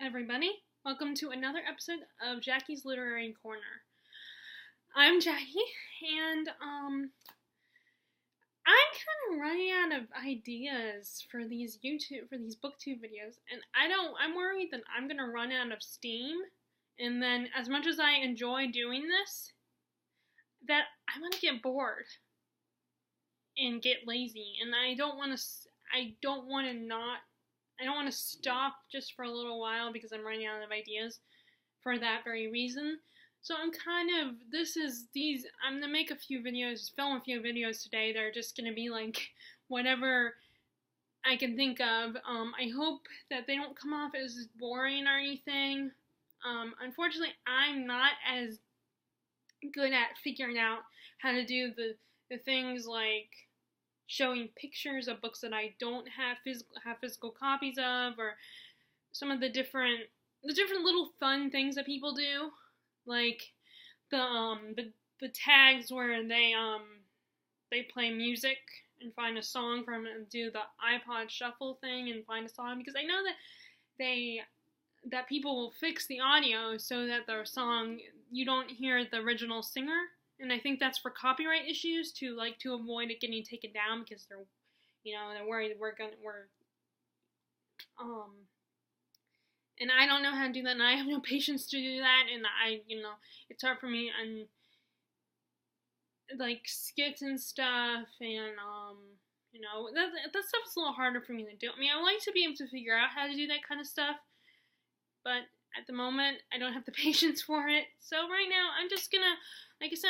Everybody. Welcome to another episode of Jackie's Literary Corner. I'm Jackie, and I'm kind of running out of ideas for these booktube videos, and I'm worried that I'm gonna run out of steam, and then as much as I enjoy doing this, that I'm gonna get bored and get lazy, and I don't want to stop just for a little while because I'm running out of ideas for that very reason. So I'm going to make film a few videos today that are just going to be like whatever I can think of. I hope that they don't come off as boring or anything. Unfortunately, I'm not as good at figuring out how to do the things like showing pictures of books that I don't have physical copies of, or some of the different little fun things that people do, like the tags where they play music and find a song from it, and do the iPod shuffle thing and find a song, because I know that people will fix the audio so that their song, you don't hear the original singer. And I think that's for copyright issues, to avoid it getting taken down, because they're worried and I don't know how to do that, and I have no patience to do that, and it's hard for me, and like skits and stuff, and that stuff's a little harder for me to do. I mean, I like to be able to figure out how to do that kind of stuff, but at the moment, I don't have the patience for it. So right now, I'm just gonna, like I said,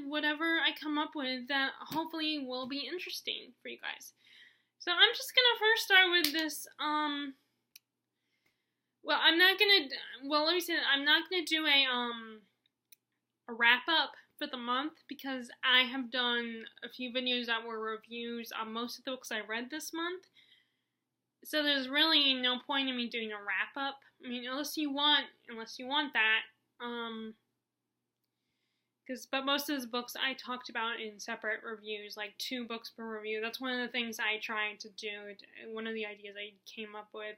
whatever I come up with that hopefully will be interesting for you guys. So I'm just gonna first start with this, I'm not gonna do a wrap up for the month, because I have done a few videos that were reviews on most of the books I read this month. So there's really no point in me doing a wrap up. I mean, unless you want that. But most of the books I talked about in separate reviews, like 2 books per review. That's one of the things I tried to do. One of the ideas I came up with.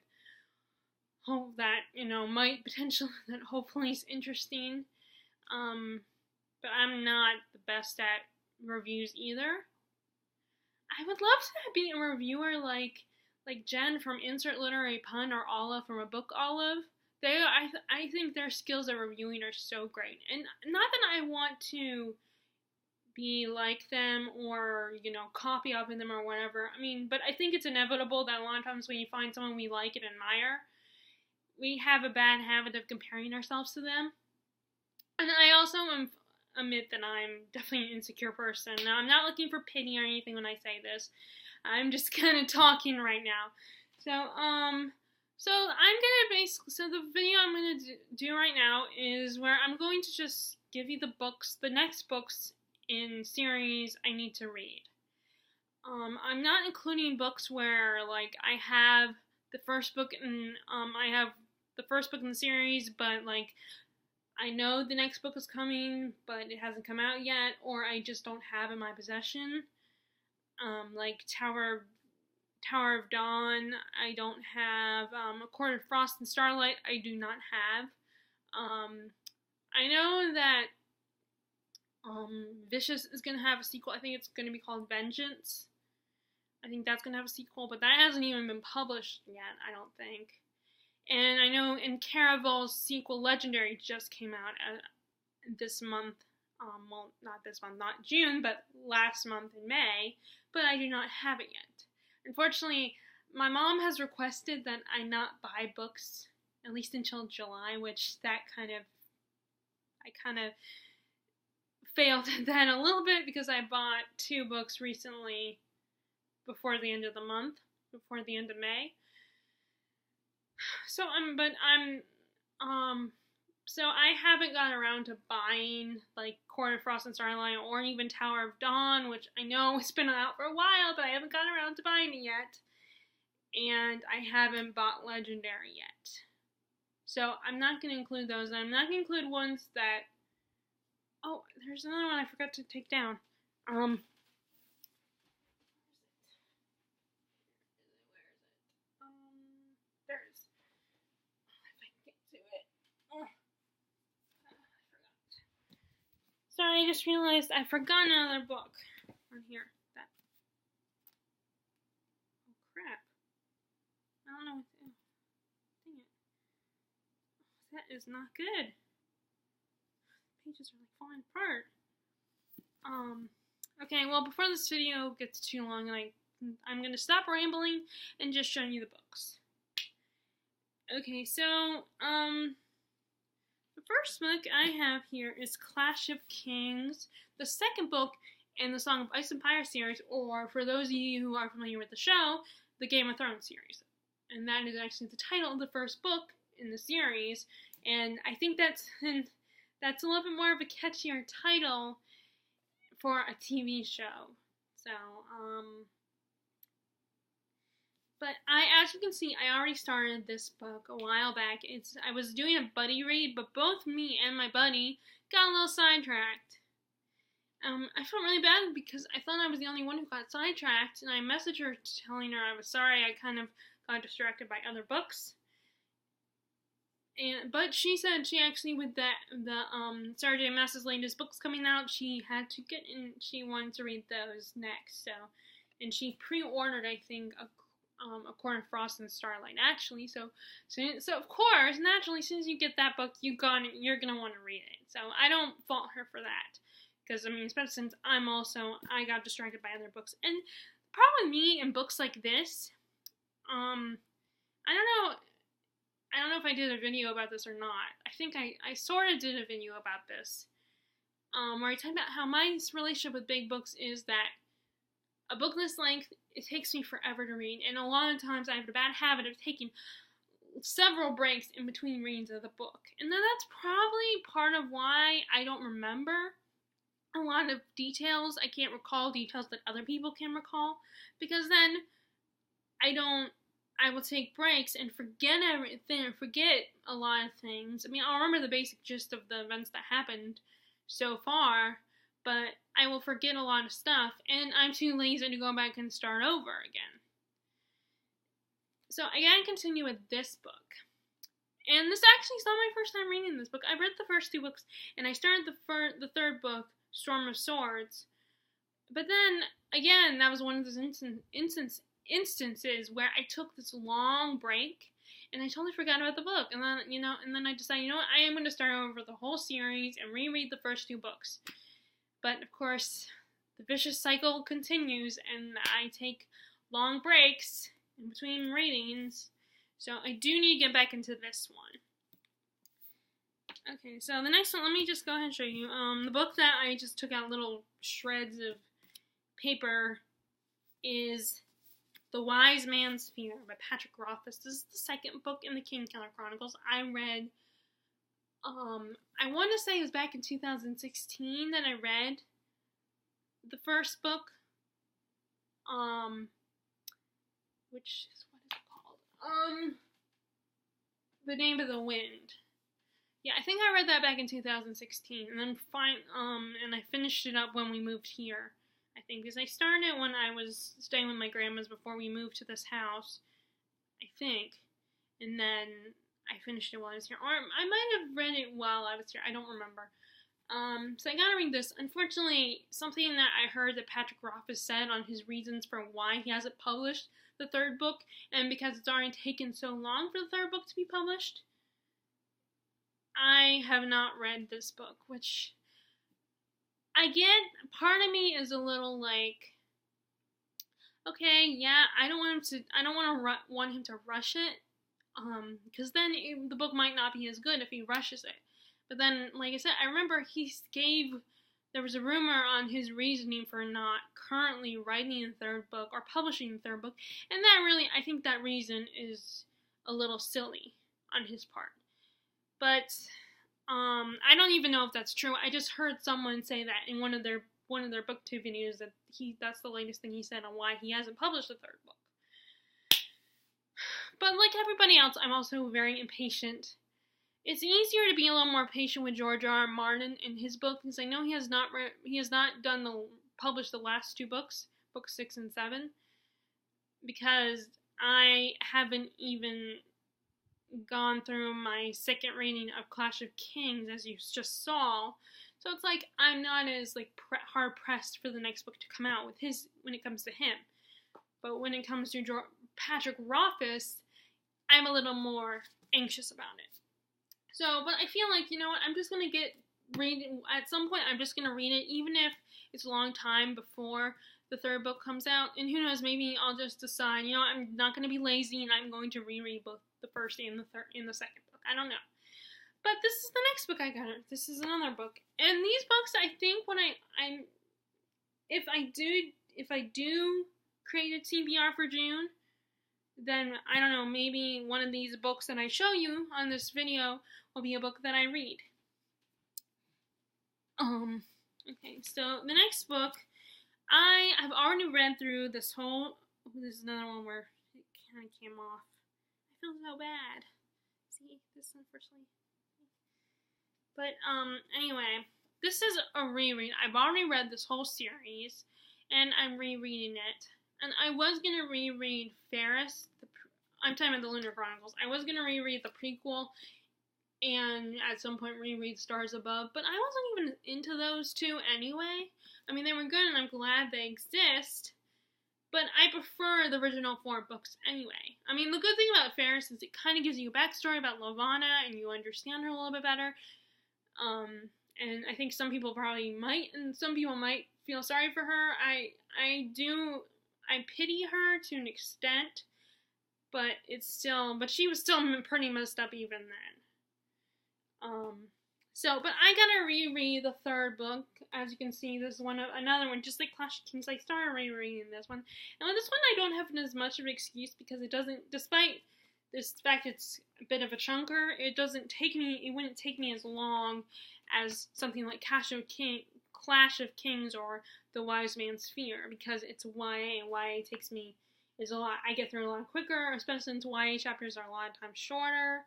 Hope that, that hopefully is interesting. But I'm not the best at reviews either. I would love to be a reviewer like Jen from Insert Literary Pun, or Olive from A Book Olive. I think their skills at reviewing are so great. And not that I want to be like them or, copy off of them or whatever. I mean, but I think it's inevitable that a lot of times when you find someone we like and admire, we have a bad habit of comparing ourselves to them. And I also admit that I'm definitely an insecure person. Now, I'm not looking for pity or anything when I say this. I'm just kind of talking right now. So the video I'm gonna do right now is where I'm going to just give you the next books in series I need to read. I'm not including books where I have the first book in the series, but I know the next book is coming, but it hasn't come out yet, or I just don't have in my possession. Like Tower of Dawn, I don't have. A Court of Frost and Starlight, I do not have. I know that Vicious is going to have a sequel. I think it's going to be called Vengeance. I think that's going to have a sequel, but that hasn't even been published yet, I don't think. And I know in Caravel's sequel, Legendary, just came out this month. Not this month, not June, but last month in May. But I do not have it yet. Unfortunately, my mom has requested that I not buy books, at least until July, which I kind of failed at that a little bit, because I bought 2 books recently before the end of the month, before the end of May. So so I haven't gotten around to buying Court of Frost and Starlight, or even Tower of Dawn, which I know it's been out for a while, but I haven't gotten around to buying it yet. And I haven't bought Legendary yet. So I'm not going to include those. And I'm not going to include ones that... Oh, there's another one I forgot to take down. just realized I forgot another book on here. That. Oh crap! I don't know what to do. Dang it! That is not good. Pages are like falling apart. Okay, well, before this video gets too long, and I'm gonna stop rambling and just show you the books. Okay, so, the first book I have here is Clash of Kings, the second book in the Song of Ice and Fire series, or for those of you who are familiar with the show, the Game of Thrones series. And that is actually the title of the first book in the series, and I think that's a little bit more of a catchier title for a TV show. So, but as you can see, I already started this book a while back. I was doing a buddy read, but both me and my buddy got a little sidetracked. I felt really bad because I thought I was the only one who got sidetracked, and I messaged her telling her I was sorry. I kind of got distracted by other books. But she said she actually, with the Sarah J. Maas's latest books coming out, she had to get in. She wanted to read those next. So, and she pre-ordered, I think, a Corn of Frost and Starlight. Actually, so of course, naturally, as soon as you get that book, you're gonna want to read it. So I don't fault her for that, because I mean, especially since I got distracted by other books. And the problem with me and books like this, I don't know if I did a video about this or not. I think I sort of did a video about this, where I talked about how my relationship with big books is that a book this length, it takes me forever to read, and a lot of times I have the bad habit of taking several breaks in between readings of the book. And then that's probably part of why I don't remember a lot of details. I can't recall details that other people can recall, because then I will take breaks and forget everything, forget a lot of things. I mean, I'll remember the basic gist of the events that happened so far, but I will forget a lot of stuff, and I'm too lazy to go back and start over again. So I gotta continue with this book. And this actually is not my first time reading this book. I read the first two books, and I started the third book, Storm of Swords. But then, again, that was one of those instances where I took this long break, and I totally forgot about the book. And then I decided, what, I am going to start over the whole series and reread the first two books. But, of course, the vicious cycle continues, and I take long breaks in between readings. So I do need to get back into this one. Okay, so the next one, let me just go ahead and show you. The book that I just took out little shreds of paper is The Wise Man's Fear by Patrick Rothfuss. This is the second book in the Kingkiller Chronicles. I read, I want to say it was back in 2016 that I read the first book, which is, what is it called? The Name of the Wind. Yeah, I think I read that back in 2016, and then and I finished it up when we moved here. I think, because I started it when I was staying with my grandma's before we moved to this house, I think, and then I finished it while I was here, or I might have read it while I was here, I don't remember. So I gotta read this. Unfortunately, something that I heard that Patrick Rothfuss said on his reasons for why he hasn't published the third book, and because it's already taken so long for the third book to be published, I have not read this book, which I get. Part of me is a little like, okay, yeah, I don't want him to rush it, because then the book might not be as good if he rushes it. But then, like I said, I remember there was a rumor on his reasoning for not currently writing the third book or publishing the third book, and I think that reason is a little silly on his part. But I don't even know if that's true. I just heard someone say that in one of their BookTube videos, that that's the latest thing he said on why he hasn't published the third book. But like everybody else, I'm also very impatient. It's easier to be a little more patient with George R. R. Martin in his book, because I know he has not published the last two books, books 6 and 7, because I haven't even gone through my second reading of Clash of Kings, as you just saw. So it's like I'm not as like hard pressed for the next book to come out with his when it comes to him. But when it comes to Patrick Rothfuss, I'm a little more anxious about it. So, but I feel like, you know what, I'm just going to read at some point, I'm just going to read it, even if it's a long time before the third book comes out. And who knows, maybe I'll just decide, you know, I'm not going to be lazy and I'm going to reread both the first and the second book. I don't know. But this is the next book I got. This is another book. And these books, I think when if I do create a TBR for June, then I don't know, maybe one of these books that I show you on this video will be a book that I read. Okay, so the next book, I have already read through this whole, this is another one where it kind of came off. I feel so bad. See, this unfortunately. But, anyway, this is a reread. I've already read this whole series, and I'm rereading it. And I was going to reread Ferris, I'm talking about the Lunar Chronicles. I was going to reread the prequel and at some point reread Stars Above, but I wasn't even into those two anyway. I mean, they were good and I'm glad they exist, but I prefer the original 4 books anyway. I mean, the good thing about Ferris is it kind of gives you a backstory about Lovanna and you understand her a little bit better. And I think some people probably might, and some people might feel sorry for her. I pity her to an extent, but she was still pretty messed up even then. But I gotta reread the third book. As you can see, this is another one, just like Clash of Kings. I started rereading this one. And with this one, I don't have as much of an excuse because it doesn't, despite this fact it's a bit of a chunker, it wouldn't take me as long as something like Clash of Kings or The Wise Man's Fear, because it's YA, and YA I get through a lot quicker, especially since YA chapters are a lot of times shorter.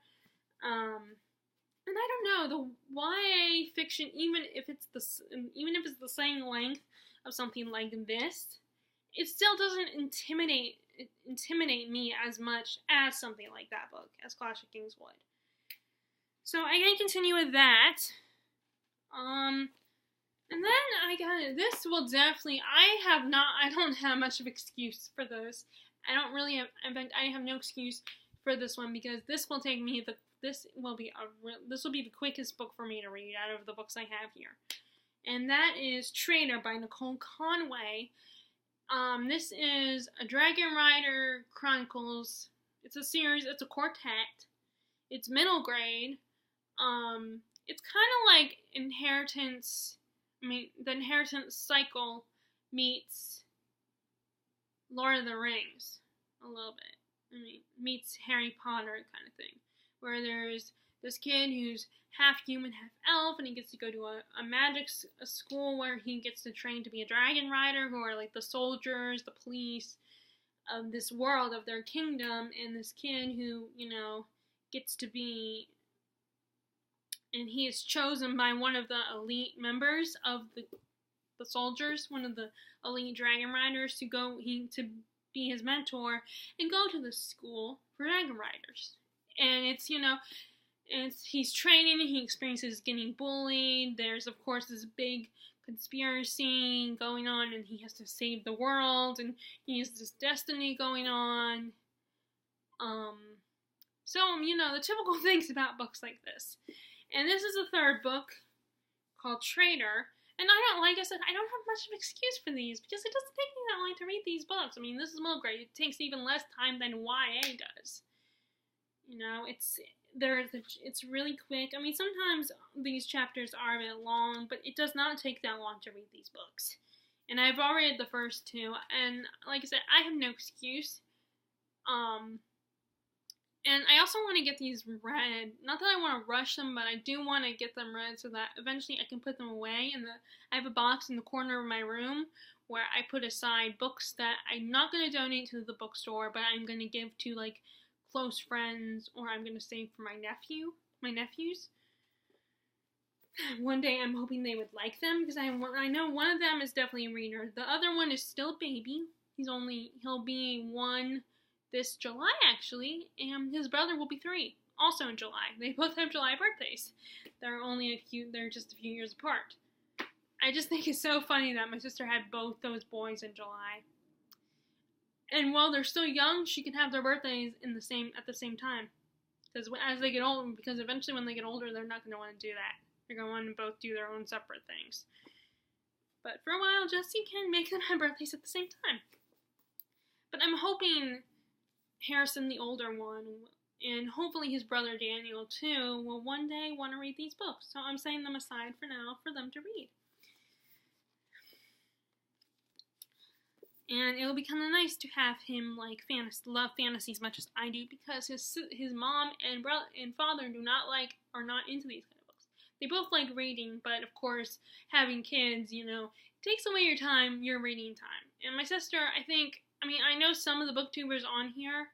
And I don't know, the YA fiction, even if it's the same length of something like this, it still doesn't intimidate me as much as something like that book, as Clash of Kings would. So I can continue with that. And then this will definitely, I don't have much of an excuse for those. In fact, I have no excuse for this one because this will take me this will be the quickest book for me to read out of the books I have here. And that is Traitor by Nicole Conway. This is a Dragon Rider Chronicles. It's a series, it's a quartet. It's middle grade. It's kind of like the Inheritance cycle meets Lord of the Rings a little bit. Meets Harry Potter kind of thing. Where there's this kid who's half human, half elf, and he gets to go to a school where he gets to train to be a dragon rider, who are like the soldiers, the police of this world, of their kingdom, and this kid who, gets to be, and he is chosen by one of the elite members of the soldiers, one of the elite dragon riders, to be his mentor and go to the school for dragon riders. And he's training, he experiences getting bullied, there's of course this big conspiracy going on, and he has to save the world, and he has this destiny going on. The typical things about books like this. And this is the third book, called Traitor, and like I said, I don't have much of an excuse for these, because it doesn't take me that long to read these books. I mean, this is middle grade, it takes even less time than YA does. It's really quick. I mean, sometimes these chapters are a bit long, but it does not take that long to read these books. And I've already read the first 2, and like I said, I have no excuse. And I also want to get these read. Not that I want to rush them, but I do want to get them read so that eventually I can put them away. I have a box in the corner of my room where I put aside books that I'm not going to donate to the bookstore, but I'm going to give to, like, close friends, or I'm going to save for my nephews. One day I'm hoping they would like them, because I know one of them is definitely a reader. The other one is still a baby. He'll be 1 this July, actually, and his brother will be 3, also in July. They both have July birthdays. They're just a few years apart. I just think it's so funny that my sister had both those boys in July. And while they're still young, she can have their birthdays at the same time. Because as they get older, because eventually when they get older, they're not going to want to do that. They're going to want to both do their own separate things. But for a while, Jessie can make them have birthdays at the same time. But I'm hoping Harrison, the older one, and hopefully his brother Daniel too, will one day want to read these books. So I'm setting them aside for now for them to read. And it'll be kind of nice to have him love fantasy as much as I do, because his mom and brother and father are not into these kind of books. They both like reading, but of course, having kids, takes away your reading time. And my sister, I know some of the booktubers on here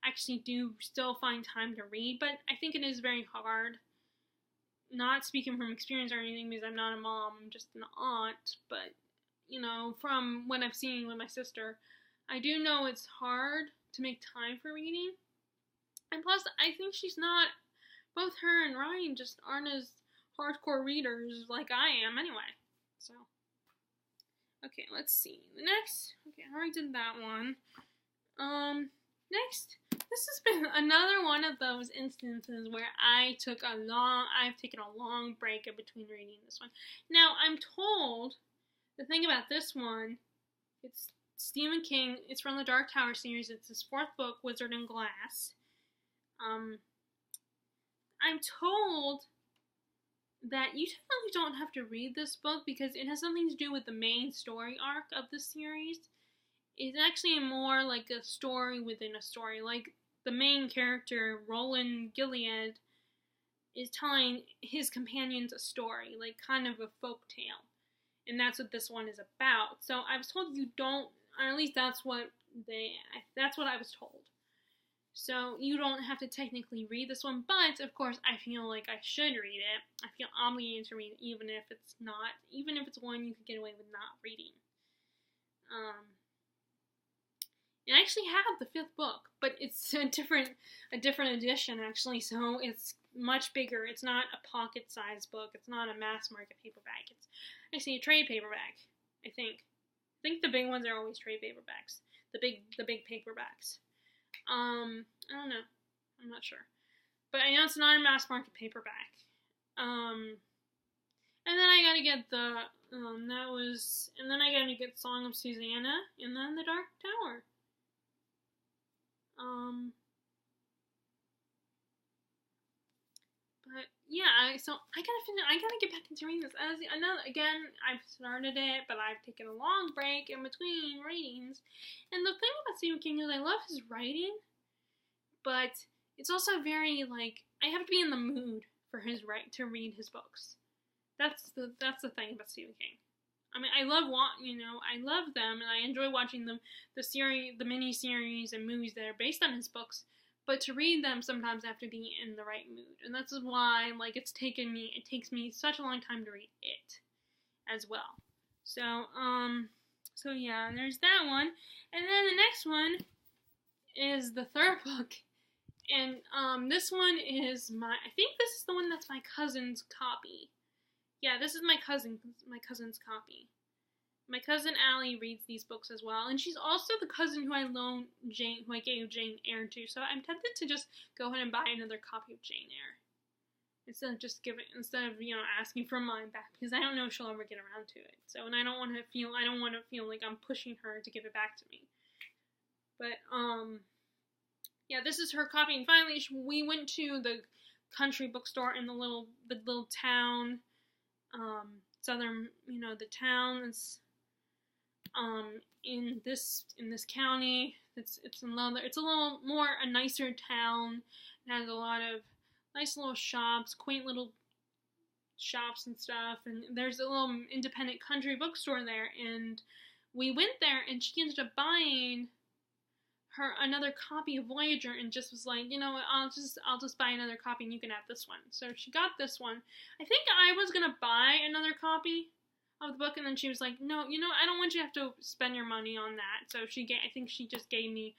actually do still find time to read, but I think it is very hard. Not speaking from experience or anything, because I'm not a mom, I'm just an aunt, but from what I've seen with my sister, I do know it's hard to make time for reading. And plus, I think both her and Ryan just aren't as hardcore readers like I am anyway. So, okay, let's see. I already did that one. Next, this has been another one of those instances where I've taken a long break in between reading this one. Now, I'm told the thing about this one, it's Stephen King. It's from the Dark Tower series. It's his 4th book, Wizard and Glass. I'm told that you definitely don't have to read this book because it has something to do with the main story arc of the series. It's actually more like a story within a story. Like, the main character, Roland Gilead, is telling his companions a story, like kind of a folk tale. And that's what this one is about. So I was told you don't, or at least that's what I was told. So you don't have to technically read this one, but of course I feel like I should read it. I feel obligated to read it, even if it's one you could get away with not reading. And I actually have the 5th book, but it's a different edition actually, so it's much bigger. It's not a pocket-sized book. It's not a mass-market paperback. It's actually a trade paperback, I think. I think the big ones are always trade paperbacks. The big paperbacks. I don't know. I'm not sure. But I know it's not a mass-market paperback. And then I gotta get I gotta get Song of Susanna, and then The Dark Tower. But yeah, so I gotta get back into reading this. I've started it, but I've taken a long break in between readings. And the thing about Stephen King is I love his writing, but it's also very I have to be in the mood for to read his books. That's the thing about Stephen King. I love them, and I enjoy watching them, the mini-series and movies that are based on his books, but to read them, sometimes I have to be in the right mood, and that's why, it takes me such a long time to read it, as well. So yeah, there's that one, and then the next one is the 3rd book, and this one is I think this is the one that's my cousin's copy. Yeah, this is my cousin's copy. My cousin Allie reads these books as well, and she's also the cousin who I gave Jane Eyre to. So I'm tempted to just go ahead and buy another copy of Jane Eyre instead of asking for mine back, because I don't know if she'll ever get around to it. So, and I don't want to feel like I'm pushing her to give it back to me. But yeah, this is her copy, and finally we went to the country bookstore in the little town. Southern, the town is in this county. It's a little more a nicer town. It has a lot of nice little shops, quaint little shops and stuff, and there's a little independent country bookstore there, and we went there, and she ended up buying her another copy of Voyager, and just was like, I'll just buy another copy and you can have this one. So she got this one. I think I was gonna buy another copy of the book, and then she was like, no, I don't want you to have to spend your money on that. So I think she just gave me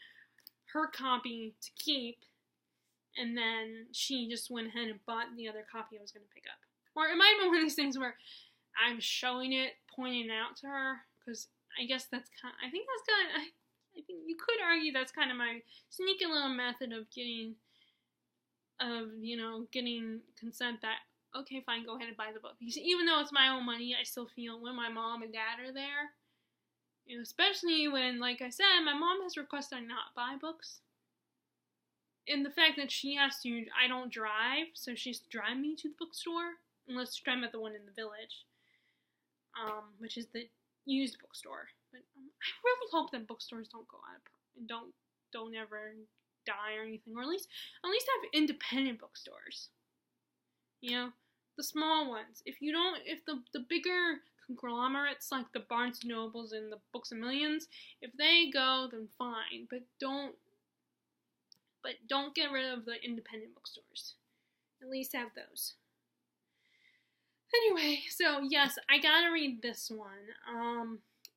her copy to keep, and then she just went ahead and bought the other copy I was gonna pick up. Or it might have been one of these things where I'm showing it, pointing it out to her, because I guess that's kind. I think that's kind. I think you could argue that's kind of my sneaky little method of getting consent that, okay, fine, go ahead and buy the book. Because even though it's my own money, I still feel when my mom and dad are there, especially when, like I said, my mom has requested I not buy books. And the fact that I don't drive, so she's driving me to the bookstore, unless I'm at the one in the village, which is the used bookstore. But I really hope that bookstores don't go out and don't ever die or anything, or at least have independent bookstores. The small ones. If the bigger conglomerates like the Barnes and Nobles and the Books A Millions, if they go, then fine, but don't get rid of the independent bookstores. At least have those. Anyway, so yes, I gotta read this one.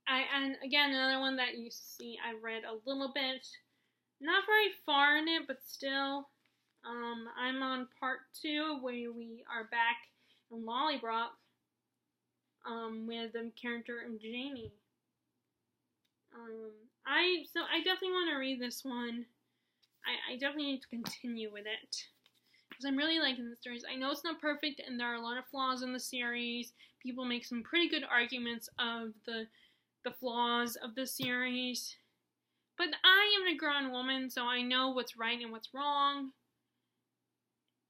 And again, another one that you see I've read a little bit. Not very far in it, but still. I'm on part 2 where we are back in Lollybrook with the character of Jamie. I definitely want to read this one. I definitely need to continue with it because I'm really liking the stories. I know it's not perfect and there are a lot of flaws in the series. People make some pretty good arguments of the flaws of the series. But I am a grown woman, so I know what's right and what's wrong.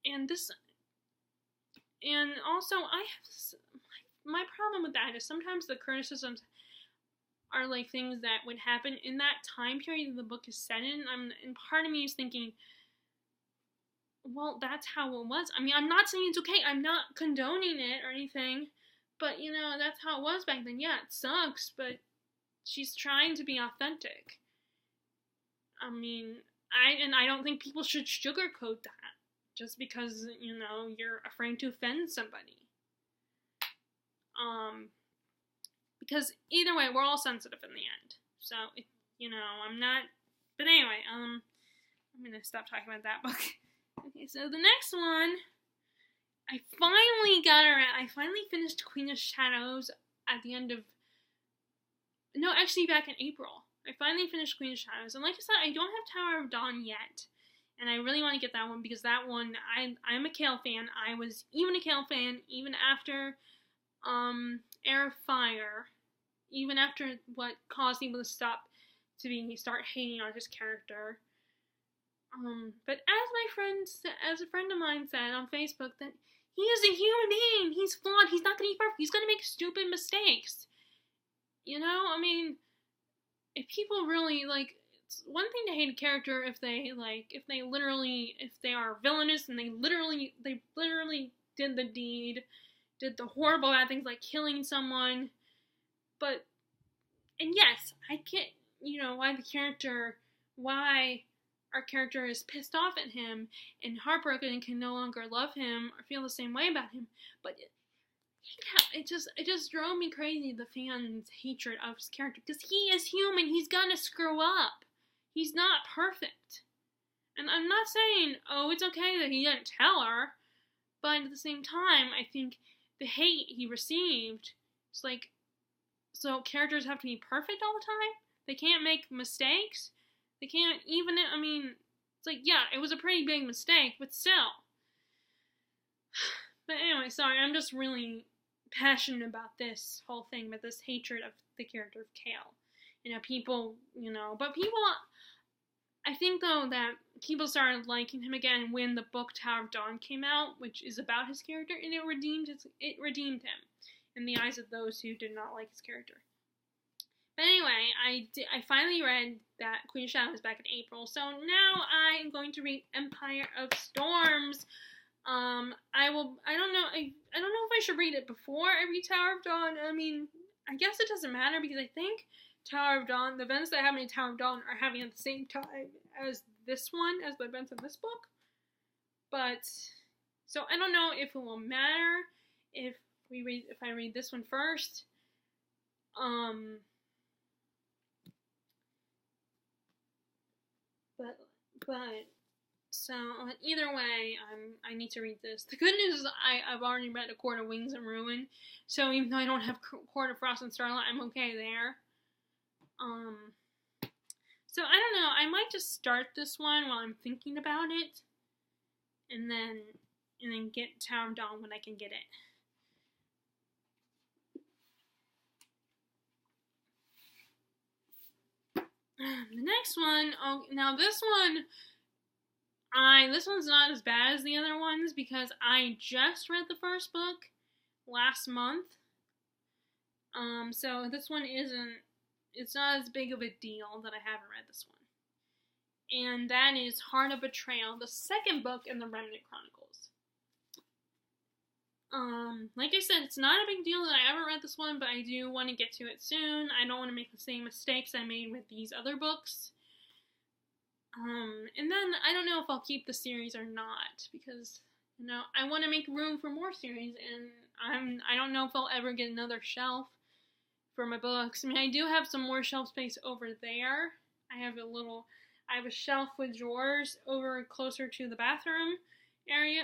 And also my problem with that is sometimes the criticisms are like things that would happen in that time period that the book is set in. And part of me is thinking, well, that's how it was. I mean, I'm not saying it's okay. I'm not condoning it or anything. But, that's how it was back then. Yeah, it sucks, but she's trying to be authentic. I mean, I don't think people should sugarcoat that just because, you're afraid to offend somebody. Because either way, we're all sensitive in the end. So, I'm not... But anyway, I'm going to stop talking about that book. Okay, so the next one, I finally finished Queen of Shadows at the end of... No, actually back in April. I finally finished Queen of Shadows. And like I said, I don't have Tower of Dawn yet. And I really want to get that one because that one, I'm a Chaol fan. I was even a Chaol fan even after Heir of Fire. Even after what caused people to start hating on his character. But as a friend of mine said on Facebook, that he is a human being. He's flawed. He's not going to be perfect. He's going to make stupid mistakes. I mean, if people really, it's one thing to hate a character if they are villainous and they literally did the deed, did the horrible bad things like killing someone. And yes, I get, why our character is pissed off at him and heartbroken and can no longer love him or feel the same way about him. But it just drove me crazy, the fans' hatred of his character, because he is human. He's gonna screw up. He's not perfect. And I'm not saying, it's okay that he didn't tell her, but at the same time, I think the hate he received, it's like, so characters have to be perfect all the time? They can't make mistakes? They can't even, it's like, yeah, it was a pretty big mistake, but still. But anyway, sorry, I'm just really passionate about this whole thing, about this hatred of the character of Chaol. People, I think, though, that people started liking him again when the book Tower of Dawn came out, which is about his character, and it redeemed him in the eyes of those who did not like his character. But anyway, I finally read that Queen of Shadows back in April, so now I am going to read Empire of Storms. I don't know if I should read it before I read Tower of Dawn. I guess it doesn't matter because I think Tower of Dawn, the events that happen in Tower of Dawn are happening at the same time as this one, as the events in this book. But, so I don't know if it will matter if I read this one first. So either way, I need to read this. The good news is I've already read A Court of Wings and Ruin, so even though I don't have Court of Frost and Starlight, I'm okay there. So I don't know. I might just start this one while I'm thinking about it, and then get Tower of Dawn when I can get it. The next one, now this one's not as bad as the other ones because I just read the first book last month. So this one it's not as big of a deal that I haven't read this one. And that is Heart of Betrayal, the second book in the Remnant Chronicles. Like I said, it's not a big deal that I haven't read this one, but I do want to get to it soon. I don't want to make the same mistakes I made with these other books. And then I don't know if I'll keep the series or not, because, I want to make room for more series, and I don't know if I'll ever get another shelf for my books. I mean, I do have some more shelf space over there. I have a shelf with drawers over closer to the bathroom area.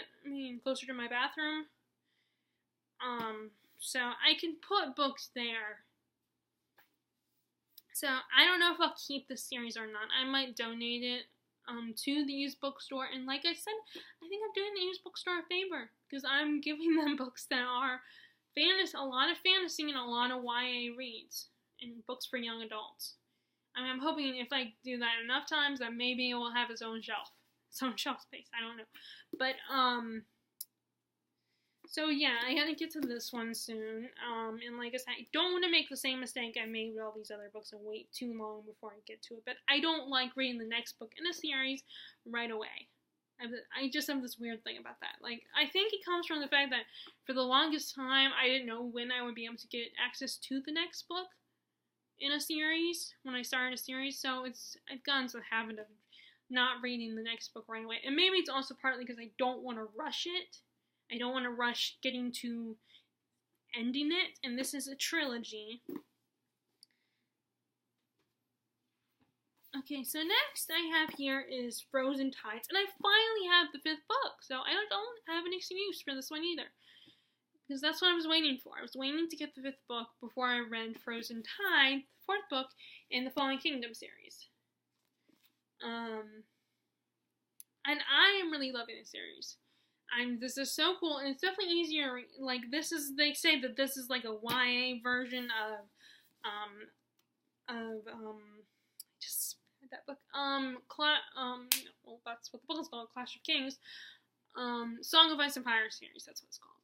Closer to my bathroom. So I can put books there. So I don't know if I'll keep the series or not. I might donate it to the used bookstore. And like I said, I think I'm doing the used bookstore a favor because I'm giving them books that are a lot of fantasy and a lot of YA reads and books for young adults. I'm hoping if I do that enough times that maybe it will have its own shelf space. I don't know. But so yeah, I gotta get to this one soon. And like I said, I don't want to make the same mistake I made with all these other books and wait too long before I get to it. But I don't like reading the next book in a series right away. I just have this weird thing about that. Like, I think it comes from the fact that for the longest time, I didn't know when I would be able to get access to the next book in a series when I started a series. So I've gotten into the habit of not reading the next book right away. And maybe it's also partly because I don't want to rush it. I don't want to rush getting to ending it, and this is a trilogy. Okay, so next I have here is Frozen Tides, and I finally have the 5th book, so I don't have an excuse for this one either, because that's what I was waiting for. I was waiting to get the 5th book before I read Frozen Tide, the 4th book in the Fallen Kingdom series. And I am really loving this series. This is so cool, and it's definitely easier. Like, they say that this is like a YA version of just that book. Well, that's what the book is called, Clash of Kings. Song of Ice and Fire series. That's what it's called.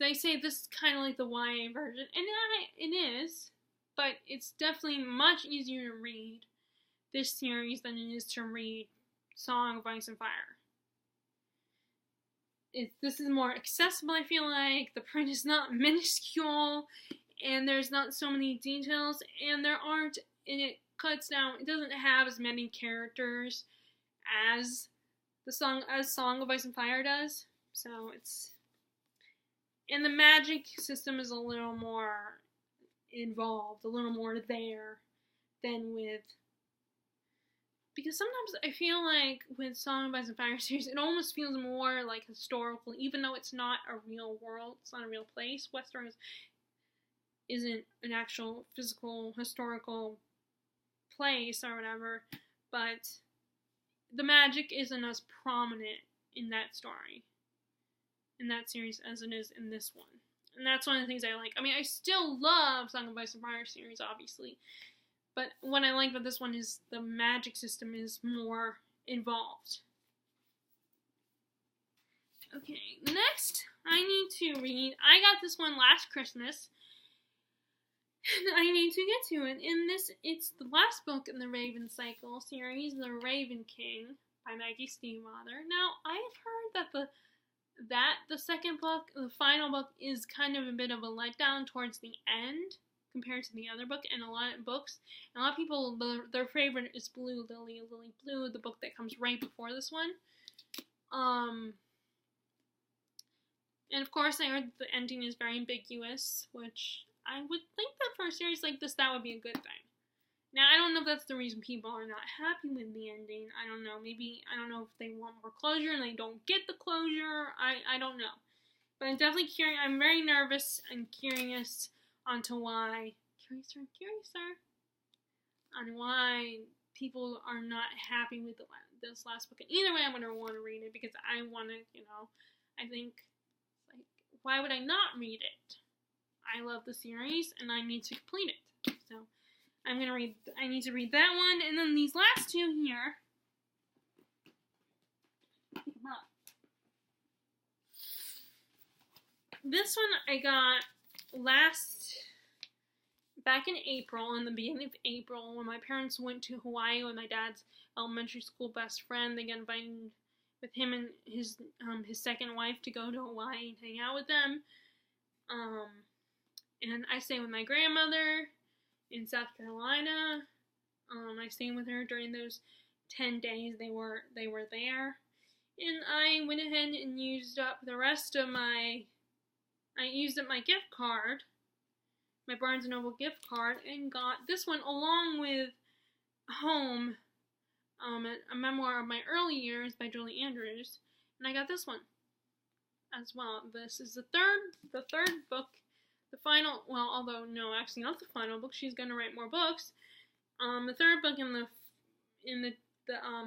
They say this is kind of like the YA version, and it is, but it's definitely much easier to read this series than it is to read Song of Ice and Fire. This is more accessible, I feel like. The print is not minuscule, and there's not so many details, and it cuts down, it doesn't have as many characters as Song of Ice and Fire does. So and the magic system is a little more involved, a little more there than with, because sometimes I feel like with Song of Ice and Fire series, it almost feels more like historical, even though it's not a real world, it's not a real place. Westeros isn't an actual physical, historical place or whatever, but the magic isn't as prominent in that story, in that series, as it is in this one. And that's one of the things I like. I mean, I still love Song of Ice and Fire series, obviously, but what I like about this one is the magic system is more involved. Okay, next I need to read, I got this one last Christmas, and I need to get to it. It's the last book in the Raven Cycle series, The Raven King, by Maggie Stiefvater. Now, I've heard that the second book, the final book, is kind of a bit of a letdown towards the end, compared to the other book, and a lot of people, their favorite is Blue Lily, Lily Blue, the book that comes right before this one. And of course I heard the ending is very ambiguous, which I would think that for a series like this, that would be a good thing. Now, I don't know if that's the reason people are not happy with the ending. I don't know. Maybe, I don't know if they want more closure and they don't get the closure. I don't know. But I'm definitely curious. I'm very nervous and curious onto why. Curiouser. On why people are not happy with this last book. And either way, I'm going to want to read it because I want to, I think, like, why would I not read it? I love the series and I need to complete it. So I need to read that one, and then these last two here. Pick them up. This one I got back in April, in the beginning of April, when my parents went to Hawaii with my dad's elementary school best friend. They got invited with him and his second wife to go to Hawaii and hang out with them. And I stayed with my grandmother in South Carolina. I stayed with her during those 10 days they were there. And I went ahead and used up the rest of my gift card, my Barnes & Noble gift card, and got this one along with Home, a memoir of my early years by Julie Andrews, and I got this one as well. This is the third book, the final, well, although no, actually not the final book. She's gonna write more books. The third book in the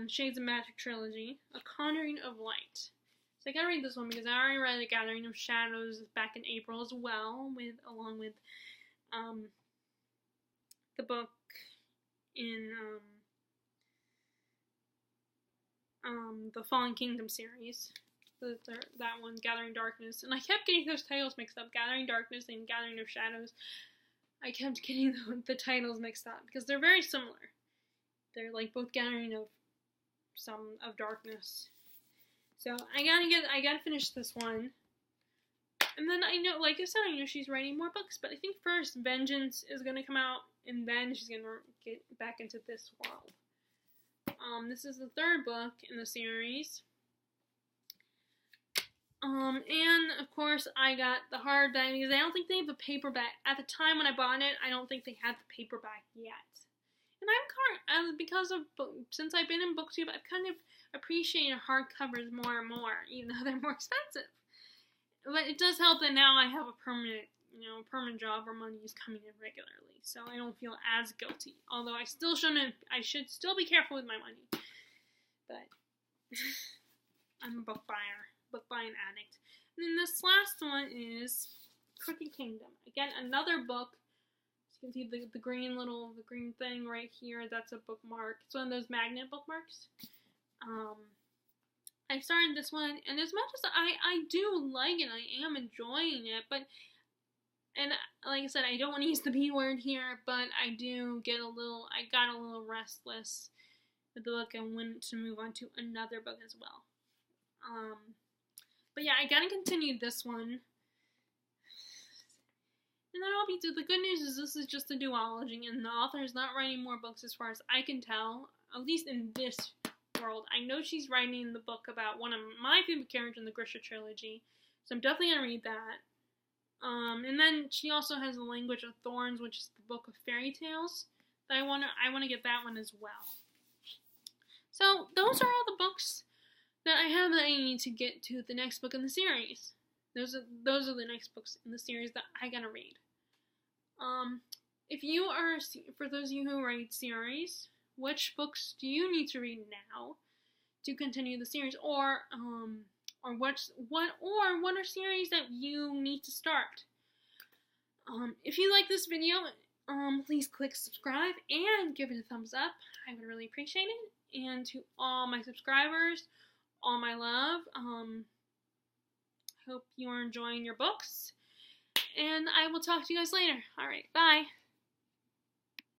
Shades of Magic trilogy, A Conjuring of Light. So I gotta read this one because I already read A Gathering of Shadows back in April as well, along with the book in the Fallen Kingdom series. That one, Gathering Darkness. And I kept getting those titles mixed up, Gathering Darkness and Gathering of Shadows. I kept getting the titles mixed up because they're very similar. They're like both Gathering of some of Darkness. So I gotta finish this one. And then I know, like I said, I know she's writing more books, but I think first Vengeance is gonna come out, and then she's gonna get back into this world. This is the third book in the series. And of course I got the hardback because I don't think they have the paperback. At the time when I bought it, I don't think they had the paperback yet. And since I've been in BookTube, I've kind of appreciated hardcovers more and more, even though they're more expensive. But it does help that now I have a permanent job where money is coming in regularly, so I don't feel as guilty. Although I should still be careful with my money. But I'm a book buying addict. And then this last one is Crooked Kingdom. Again, another book. You can see the green thing right here. That's a bookmark. It's one of those magnet bookmarks. I started this one, and as much as I do like it, I am enjoying it, and like I said, I don't want to use the B word here, but I got a little restless with the book and wanted to move on to another book as well. But yeah, I gotta continue this one. And then the good news is this is just a duology, and the author is not writing more books as far as I can tell, at least in this world. I know she's writing the book about one of my favorite characters in the Grisha trilogy, so I'm definitely going to read that. And then she also has The Language of Thorns, which is the book of fairy tales, that I want to get that one as well. So those are all the books that I have that I need to get to the next book in the series. Those are the next books in the series that I gotta read. For those of you who write series, which books do you need to read now to continue the series, or what are series that you need to start? If you like this video, please click subscribe and give it a thumbs up. I would really appreciate it. And to all my subscribers, all my love. Hope you are enjoying your books, and I will talk to you guys later. Alright, bye.